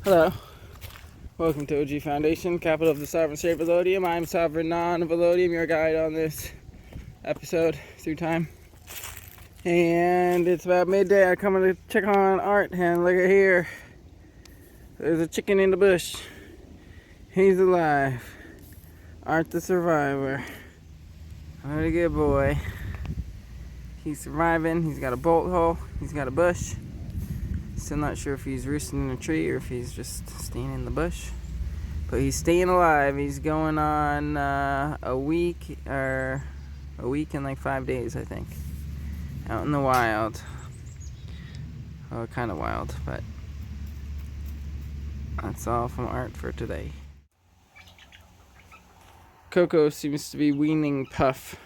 Hello, welcome to OG Foundation, capital of the sovereign state of Velodium. I'm Sovereign Non-Velodium, your guide on this episode through time. And it's about midday. I'm coming to check on Art, and look at here. There's a chicken in the bush. He's alive. Art the survivor. What a good boy. He's surviving. He's got a bolt hole. He's got a bush. Still not sure if he's roosting in a tree or if he's just staying in the bush. But he's staying alive. He's going on a week and like 5 days, I think. Out in the wild. Oh, kind of wild, but that's all from Art for today. Coco seems to be weaning Puff,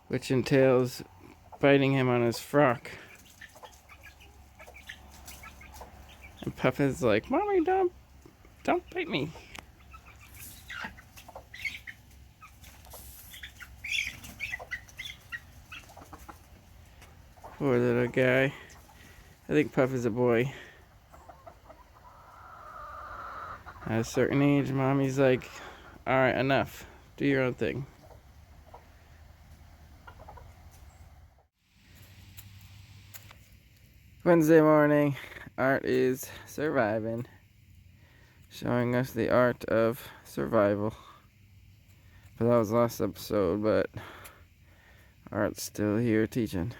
which entails biting him on his frock. And Puff is like, "Mommy, don't bite me." Poor little guy. I think Puff is a boy. At a certain age, Mommy's like, "Alright, enough. Do your own thing." Wednesday morning, Art is surviving. Showing us the art of survival. But that was last episode, but Art's still here teaching.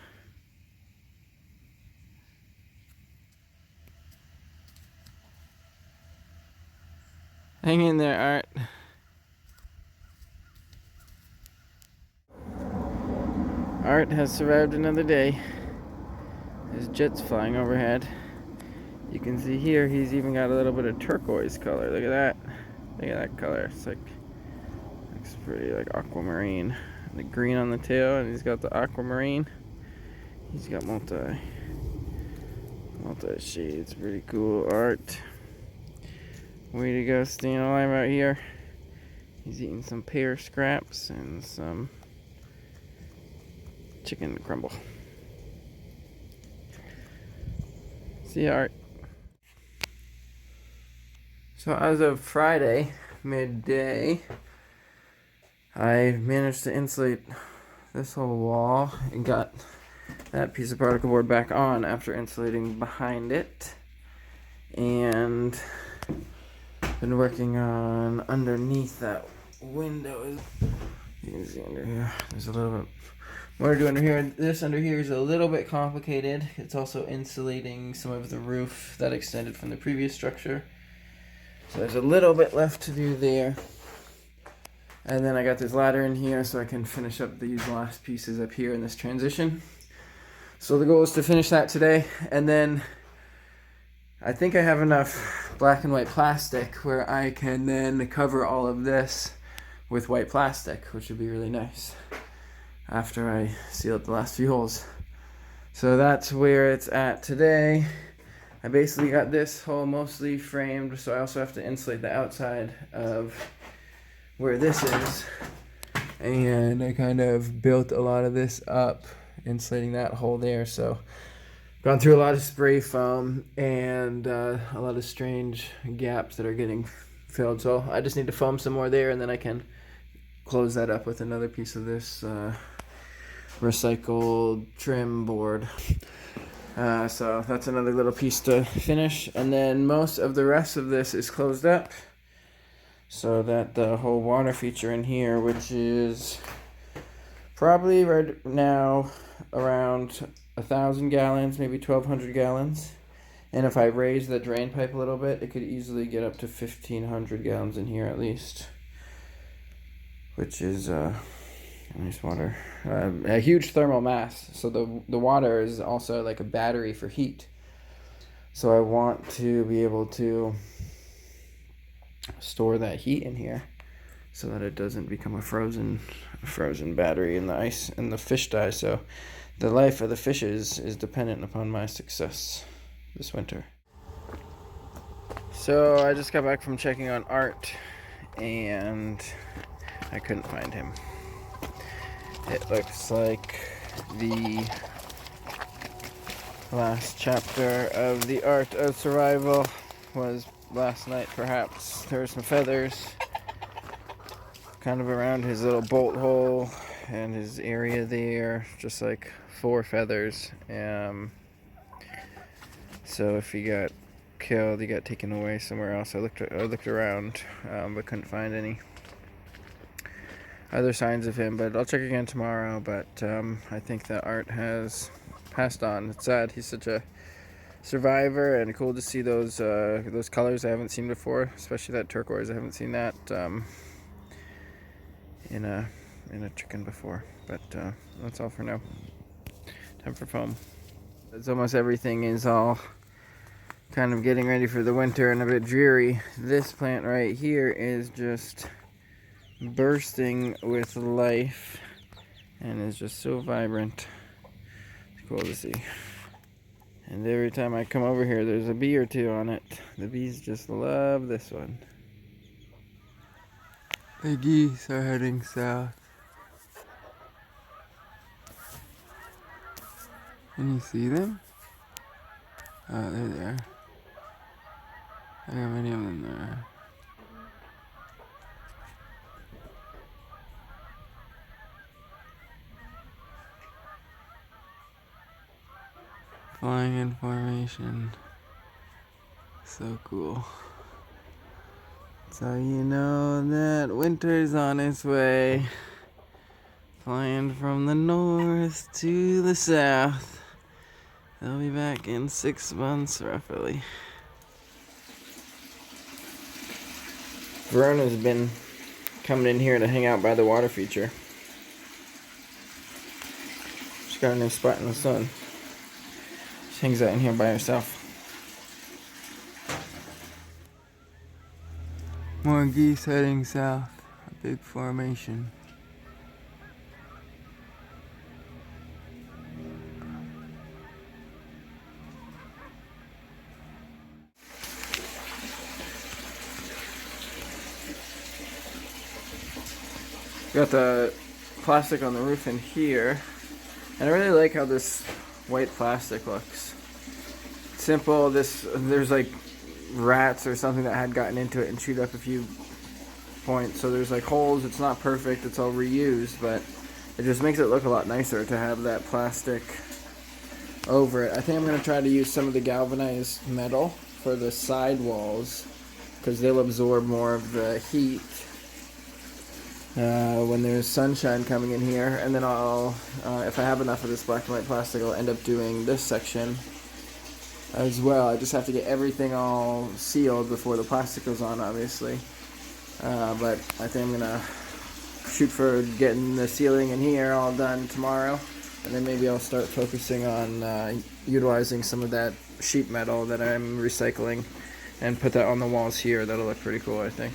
Hang in there, Art. Art has survived another day. There's jets flying overhead. You can see here he's even got a little bit of turquoise color. Look at that. Look at that color. It's pretty like aquamarine. The green on the tail, and he's got the aquamarine. He's got multi shades. Pretty cool Art. Way to go, staying alive out here. He's eating some pear scraps and some chicken crumble. See you, Art. So as of Friday, midday, I managed to insulate this whole wall and got that piece of particle board back on after insulating behind it. And been working on underneath that window. You can see under here, there's a little bit more to do under here. This under here is a little bit complicated. It's also insulating some of the roof that extended from the previous structure. So there's a little bit left to do there. And then I got this ladder in here so I can finish up these last pieces up here in this transition. So the goal is to finish that today, and then I think I have enough black and white plastic where I can then cover all of this with white plastic, which would be really nice after I seal up the last few holes. So that's where it's at today. I basically got this hole mostly framed, so I also have to insulate the outside of where this is. And I kind of built a lot of this up, insulating that hole there. So gone through a lot of spray foam and a lot of strange gaps that are getting filled. So I just need to foam some more there, and then I can close that up with another piece of this recycled trim board. So that's another little piece to finish, and then most of the rest of this is closed up, so that the whole water feature in here, which is probably right now around 1,000 gallons, maybe 1,200 gallons, and if I raise the drain pipe a little bit, it could easily get up to 1,500 gallons in here at least, which is nice water. A huge thermal mass. So the water is also like a battery for heat. So I want to be able to store that heat in here so that it doesn't become a frozen battery in the ice and the fish die. So the life of the fishes is dependent upon my success this winter. So I just got back from checking on Art, and I couldn't find him. It looks like the last chapter of the art of survival was last night, perhaps. There were some feathers kind of around his little bolt hole and his area there, just like 4 feathers. So if he got killed, he got taken away somewhere else. I looked around, but couldn't find any other signs of him. But I'll check again tomorrow. But I think that art has passed on. It's sad. He's such a survivor, and cool to see those colors I haven't seen before, especially that turquoise. I haven't seen that in a chicken before. But that's all for now. Time for foam. It's almost everything is all kind of getting ready for the winter and a bit dreary. This plant right here is just bursting with life and is just so vibrant. It's cool to see. And every time I come over here, there's a bee or two on it. The bees just love this one. The geese are heading south. Can you see them? Oh, they're there. I got many of them there. Flying in formation. So cool. So you know that winter's on its way. Flying from the north to the south. They'll be back in 6 months, roughly. Verona's been coming in here to hang out by the water feature. She's got a nice spot in the sun. She hangs out in here by herself. More geese heading south. A big formation. Got the plastic on the roof in here, and I really like how this white plastic looks. Simple. There's like rats or something that had gotten into it and chewed up a few points, so there's like holes. It's not perfect, it's all reused, but it just makes it look a lot nicer to have that plastic over it. I think I'm going to try to use some of the galvanized metal for the side walls because they'll absorb more of the heat when there's sunshine coming in here. And then I'll, if I have enough of this black and white plastic, I'll end up doing this section as well. I just have to get everything all sealed before the plastic goes on, obviously. But I think I'm gonna shoot for getting the ceiling in here all done tomorrow, and then maybe I'll start focusing on utilizing some of that sheet metal that I'm recycling and put that on the walls here. That'll look pretty cool, I think.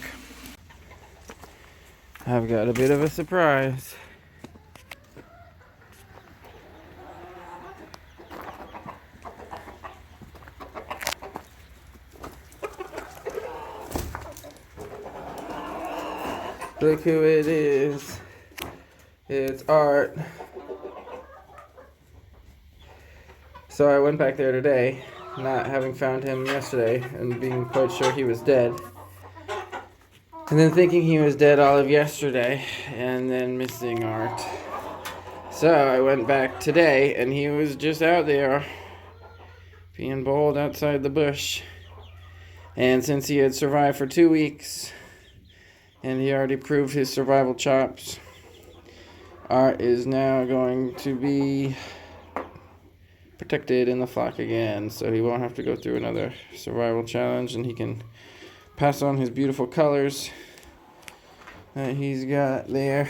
I've got a bit of a surprise. Look who it is. It's Art. So I went back there today, not having found him yesterday and being quite sure he was dead. And then thinking he was dead all of yesterday, and then missing Art. So I went back today, and he was just out there, being bold outside the bush. And since he had survived for 2 weeks, and he already proved his survival chops, Art is now going to be protected in the flock again, so he won't have to go through another survival challenge, and he can pass on his beautiful colors that he's got there.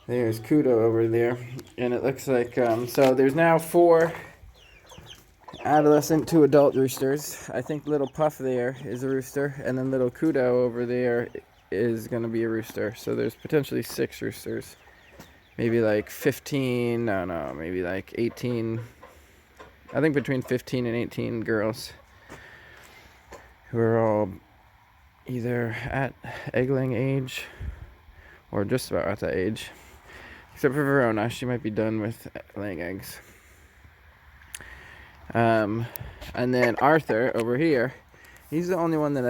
There's Kudo over there, and it looks like, so there's now 4 adolescent to adult roosters. I think little Puff there is a rooster, and then little Kudo over there is going to be a rooster. So there's potentially 6 roosters. Maybe like 15, no, maybe like 18. I think between 15 and 18 girls who are all either at egg-laying age or just about at that age. Except for Verona, she might be done with laying eggs. And then Arthur over here, he's the only one that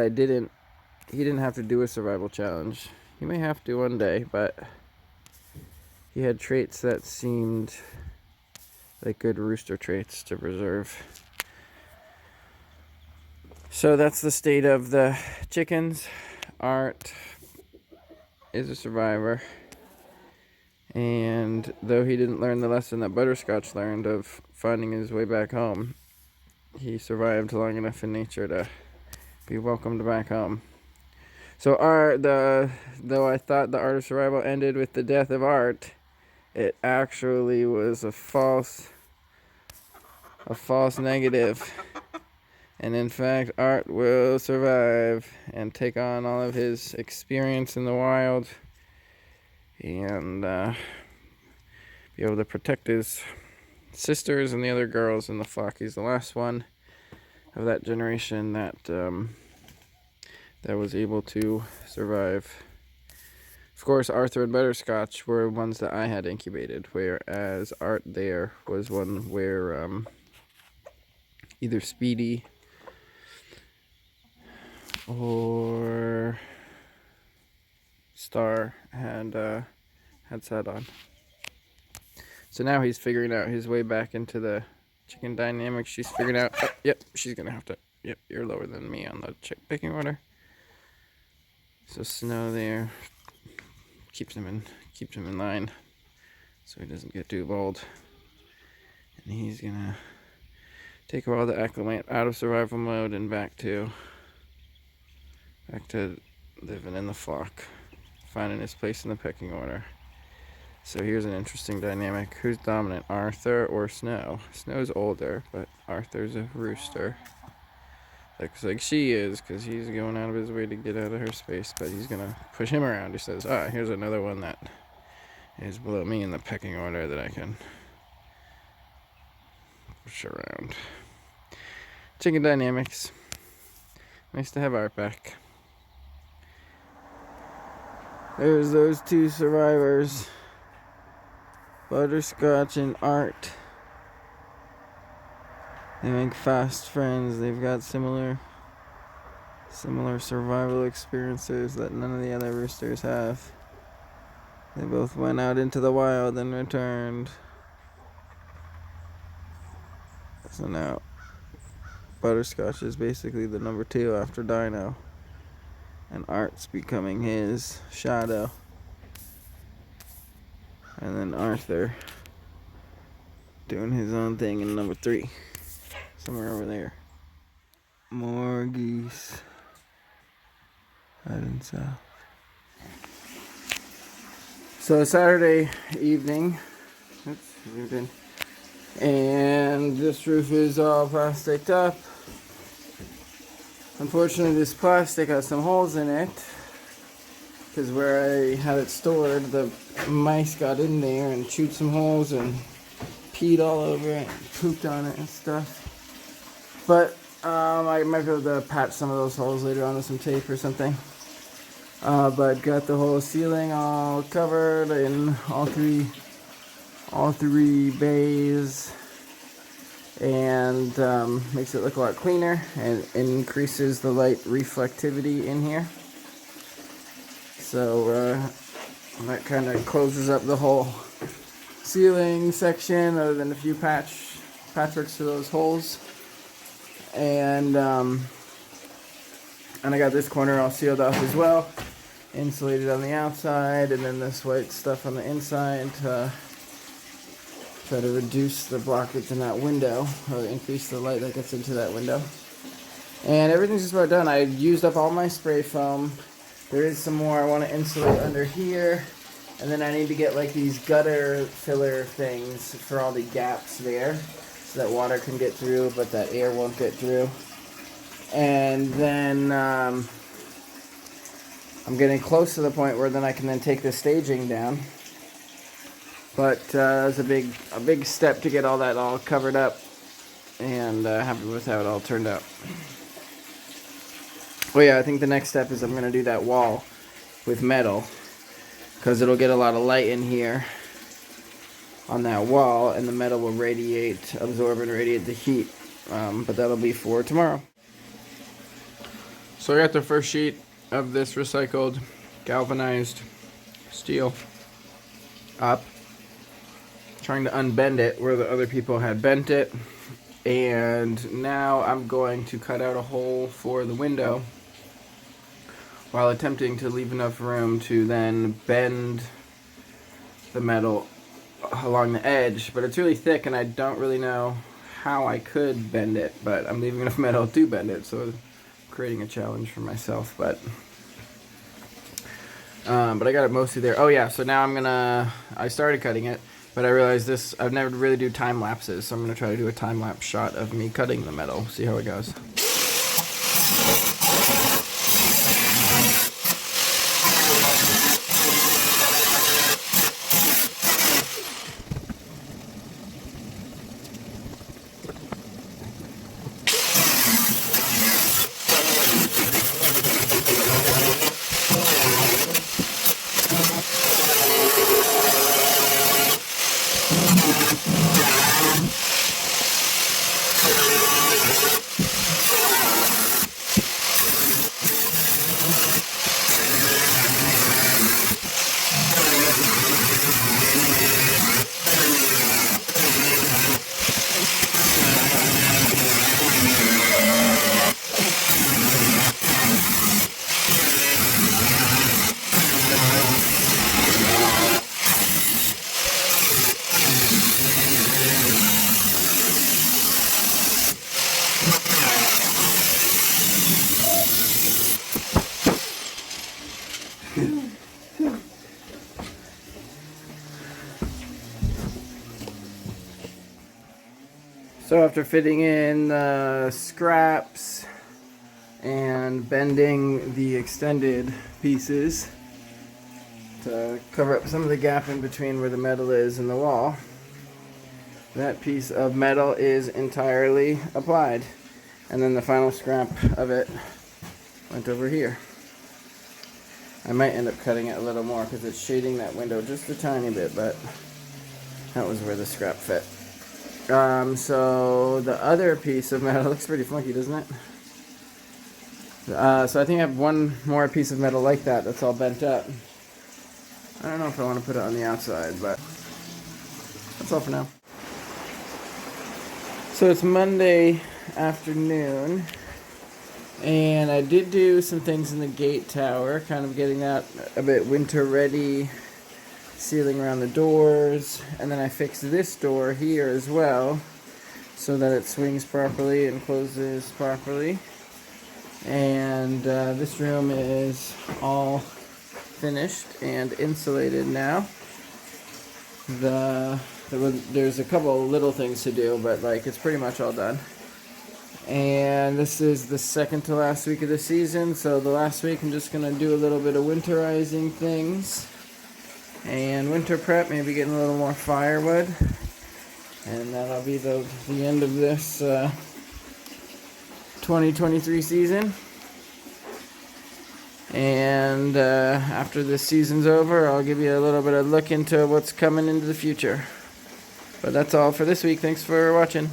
he didn't have to do a survival challenge. He may have to one day, but he had traits that seemed like good rooster traits to preserve. So that's the state of the chickens. Art is a survivor. And though he didn't learn the lesson that Butterscotch learned of finding his way back home, he survived long enough in nature to be welcomed back home. So though I thought the art of survival ended with the death of Art, it actually was a false negative. And in fact, Art will survive and take on all of his experience in the wild and be able to protect his sisters and the other girls in the flock. He's the last one of that generation that was able to survive. Of course, Arthur and Butterscotch were ones that I had incubated, whereas Art there was one where either Speedy or Star had sat on. So now he's figuring out his way back into the chicken dynamic. She's figuring out, oh, yep, she's gonna have to, yep, you're lower than me on the picking order. So Snow there keeps him in line so he doesn't get too bold. And he's gonna take a while to acclimate out of survival mode and back to living in the flock, finding his place in the pecking order. So here's an interesting dynamic. Who's dominant, Arthur or Snow? Snow's older, but Arthur's a rooster. Looks like she is, because he's going out of his way to get out of her space, but he's going to push him around. He says, here's another one that is below me in the pecking order that I can push around. Chicken dynamics. Nice to have Art back. There's those two survivors. Butterscotch and Art. They make fast friends. They've got similar survival experiences that none of the other roosters have. They both went out into the wild and returned. So now Butterscotch is basically the number 2 after Dino. And Art's becoming his shadow. And then Arthur doing his own thing in number 3. Somewhere over there. More geese. Heading south. So Saturday evening. Oops, and this roof is all plasticed up. Unfortunately, this plastic has some holes in it, because where I had it stored, the mice got in there and chewed some holes and peed all over it and pooped on it and stuff. But I might be able to patch some of those holes later on with some tape or something. But got the whole ceiling all covered in all three bays. And makes it look a lot cleaner and increases the light reflectivity in here. So that kind of closes up the whole ceiling section, other than a few patchworks to those holes. And I got this corner all sealed off as well, insulated on the outside, and then this white stuff on the inside to try to reduce the blockage in that window, or increase the light that gets into that window. And everything's just about done. I used up all my spray foam. There is some more I want to insulate under here, and then I need to get like these gutter filler things for all the gaps there, so that water can get through, but that air won't get through. And then I'm getting close to the point where then I can then take the staging down. But it's a big step to get all that all covered up, and happy with how it all turned out. Oh yeah, I think the next step is I'm going to do that wall with metal, because it'll get a lot of light in here on that wall, and the metal will absorb and radiate the heat but that'll be for tomorrow. So I got the first sheet of this recycled galvanized steel up, trying to unbend it where the other people had bent it, and now I'm going to cut out a hole for the window while attempting to leave enough room to then bend the metal along the edge. But it's really thick and I don't really know how I could bend it, but I'm leaving enough metal to bend it, so creating a challenge for myself. But I got it mostly there. Oh yeah, so now I started cutting it, but I realized I've never really do time lapses, so I'm gonna try to do a time lapse shot of me cutting the metal, see how it goes. So after fitting in the scraps and bending the extended pieces to cover up some of the gap in between where the metal is and the wall, that piece of metal is entirely applied. And then the final scrap of it went over here. I might end up cutting it a little more because it's shading that window just a tiny bit, but that was where the scrap fit. So the other piece of metal looks pretty funky, doesn't it? So I think I have one more piece of metal like that that's all bent up. I don't know if I want to put it on the outside, but that's all for now. So it's Monday afternoon, and I did do some things in the gate tower, kind of getting that a bit winter ready, sealing around the doors, and then I fixed this door here as well so that it swings properly and closes properly. And this room is all finished and insulated now. There's a couple little things to do, but like it's pretty much all done. And this is the second to last week of the season, so the last week I'm just gonna do a little bit of winterizing things and winter prep, maybe getting a little more firewood, and that'll be the end of this 2023 season. And after this season's over, I'll give you a little bit of look into what's coming into the future. But that's all for this week. Thanks for watching.